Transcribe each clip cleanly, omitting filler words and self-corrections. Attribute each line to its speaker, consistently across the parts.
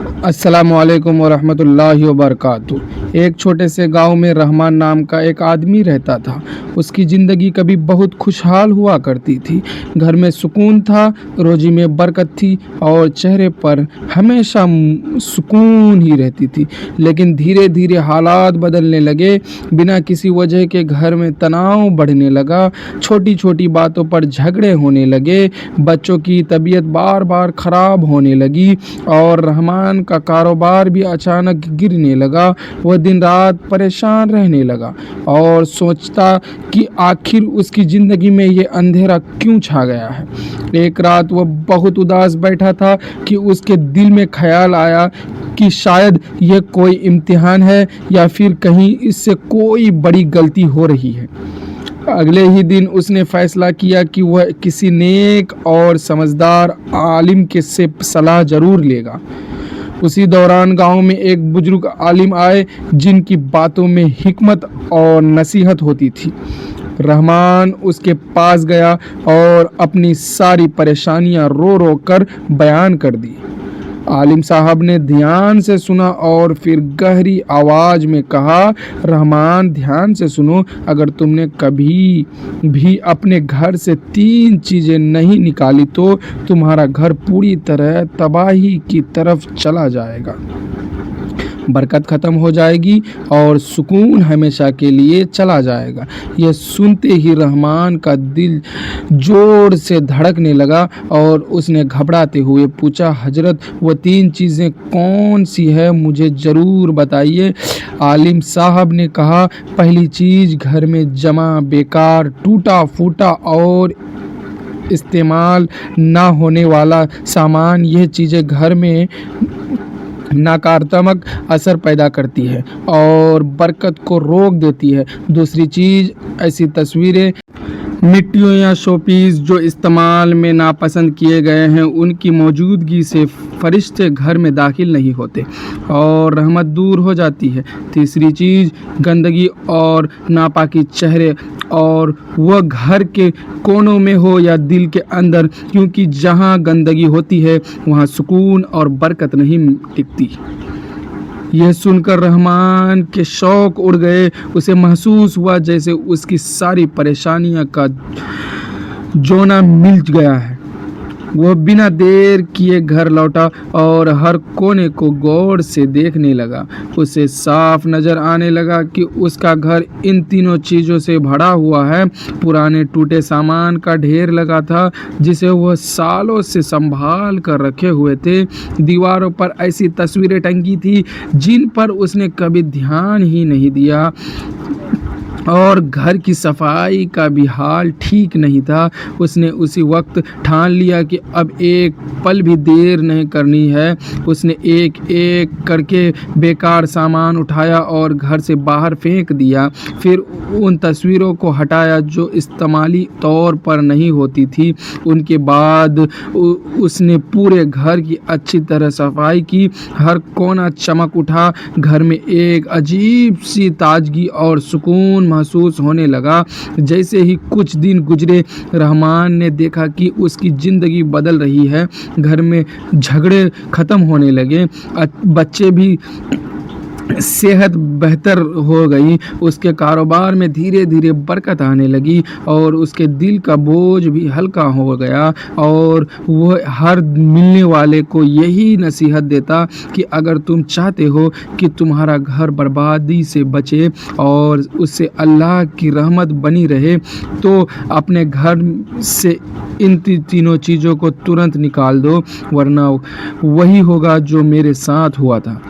Speaker 1: अस्सलाम वालेकुम वरहमतुल्लाहि वबरकातु। एक छोटे से गांव में रहमान नाम का एक आदमी रहता था। उसकी ज़िंदगी कभी बहुत खुशहाल हुआ करती थी। घर में सुकून था, रोजी में बरकत थी और चेहरे पर हमेशा सुकून ही रहती थी। लेकिन धीरे धीरे हालात बदलने लगे। बिना किसी वजह के घर में तनाव बढ़ने लगा, छोटी छोटी बातों पर झगड़े होने लगे, बच्चों की तबीयत बार बार ख़राब होने लगी और रहमान का कारोबार भी अचानक गिरने लगा। वह दिन रात परेशान रहने लगा और सोचता कि आखिर उसकी ज़िंदगी में ये अंधेरा क्यों छा गया है। एक रात वह बहुत उदास बैठा था कि उसके दिल में ख्याल आया कि शायद यह कोई इम्तिहान है या फिर कहीं इससे कोई बड़ी गलती हो रही है। अगले ही दिन उसने फैसला किया कि वह किसी नेक और समझदार आलिम के से सलाह ज़रूर लेगा। उसी दौरान गांव में एक बुजुर्ग आलिम आए जिनकी बातों में हिकमत और नसीहत होती थी। रहमान उसके पास गया और अपनी सारी परेशानियां रो रो कर बयान कर दी। आलिम साहब ने ध्यान से सुना और फिर गहरी आवाज में कहा, रहमान ध्यान से सुनो, अगर तुमने कभी भी अपने घर से 3 चीज़ें नहीं निकाली तो तुम्हारा घर पूरी तरह तबाही की तरफ चला जाएगा। बरकत ख़त्म हो जाएगी और सुकून हमेशा के लिए चला जाएगा। यह सुनते ही रहमान का दिल ज़ोर से धड़कने लगा और उसने घबराते हुए पूछा, हजरत वो 3 चीज़ें कौन सी है, मुझे ज़रूर बताइए। आलिम साहब ने कहा, पहली चीज़ घर में जमा बेकार टूटा फूटा और इस्तेमाल ना होने वाला सामान, यह चीज़ें घर में नकारात्मक असर पैदा करती है और बरकत को रोक देती है। दूसरी चीज़, ऐसी तस्वीरें, मिट्टियों या शोपीस जो इस्तेमाल में नापसंद किए गए हैं, उनकी मौजूदगी से फरिश्ते घर में दाखिल नहीं होते और रहमत दूर हो जाती है। तीसरी चीज़, गंदगी और नापाकी चेहरे, और वह घर के कोनों में हो या दिल के अंदर, क्योंकि जहाँ गंदगी होती है वहाँ सुकून और बरकत नहीं टिकती। यह सुनकर रहमान के शौक उड़ गए। उसे महसूस हुआ जैसे उसकी सारी परेशानियां का जोना मिल गया है। वह बिना देर किए घर लौटा और हर कोने को गौर से देखने लगा। उसे साफ नज़र आने लगा कि उसका घर इन तीनों चीज़ों से भरा हुआ है। पुराने टूटे सामान का ढेर लगा था जिसे वह सालों से संभाल कर रखे हुए थे। दीवारों पर ऐसी तस्वीरें टंगी थी जिन पर उसने कभी ध्यान ही नहीं दिया और घर की सफाई का भी हाल ठीक नहीं था। उसने उसी वक्त ठान लिया कि अब एक पल भी देर नहीं करनी है। उसने एक एक करके बेकार सामान उठाया और घर से बाहर फेंक दिया। फिर उन तस्वीरों को हटाया जो इस्तेमाली तौर पर नहीं होती थी। उनके बाद उसने पूरे घर की अच्छी तरह सफाई की। हर कोना चमक उठा। घर में एक अजीब सी ताजगी और सुकून महसूस होने लगा। जैसे ही कुछ दिन गुजरे, रहमान ने देखा कि उसकी ज़िंदगी बदल रही है। घर में झगड़े ख़त्म होने लगे, बच्चे भी सेहत बेहतर हो गई, उसके कारोबार में धीरे धीरे बरकत आने लगी और उसके दिल का बोझ भी हल्का हो गया। और वह हर मिलने वाले को यही नसीहत देता कि अगर तुम चाहते हो कि तुम्हारा घर बर्बादी से बचे और उससे अल्लाह की रहमत बनी रहे, तो अपने घर से इन तीनों चीज़ों को तुरंत निकाल दो, वरना वही होगा जो मेरे साथ हुआ था।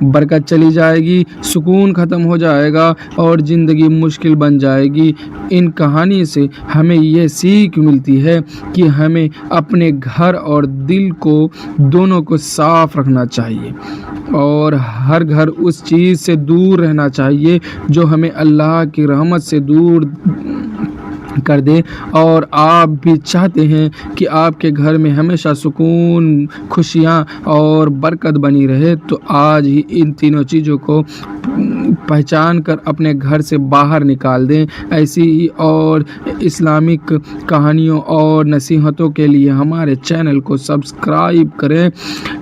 Speaker 1: बरकत चली जाएगी, सुकून ख़त्म हो जाएगा और ज़िंदगी मुश्किल बन जाएगी। इन कहानी से हमें यह सीख मिलती है कि हमें अपने घर और दिल को दोनों को साफ रखना चाहिए और हर घर उस चीज़ से दूर रहना चाहिए जो हमें अल्लाह की रहमत से दूर कर दे। और आप भी चाहते हैं कि आपके घर में हमेशा सुकून, खुशियाँ और बरकत बनी रहे, तो आज ही इन तीनों चीज़ों को پہچان کر اپنے گھر سے باہر نکال دیں۔ ایسی ہی اور اسلامک کہانیوں اور نصیحتوں کے لیے ہمارے چینل کو سبسکرائب کریں،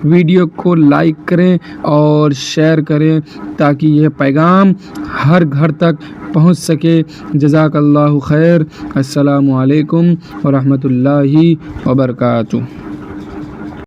Speaker 1: ویڈیو کو لائک کریں اور شیئر کریں تاکہ یہ پیغام ہر گھر تک پہنچ سکے۔ جزاک اللہ خیر۔ السلام علیکم ورحمۃ اللہ وبرکاتہ۔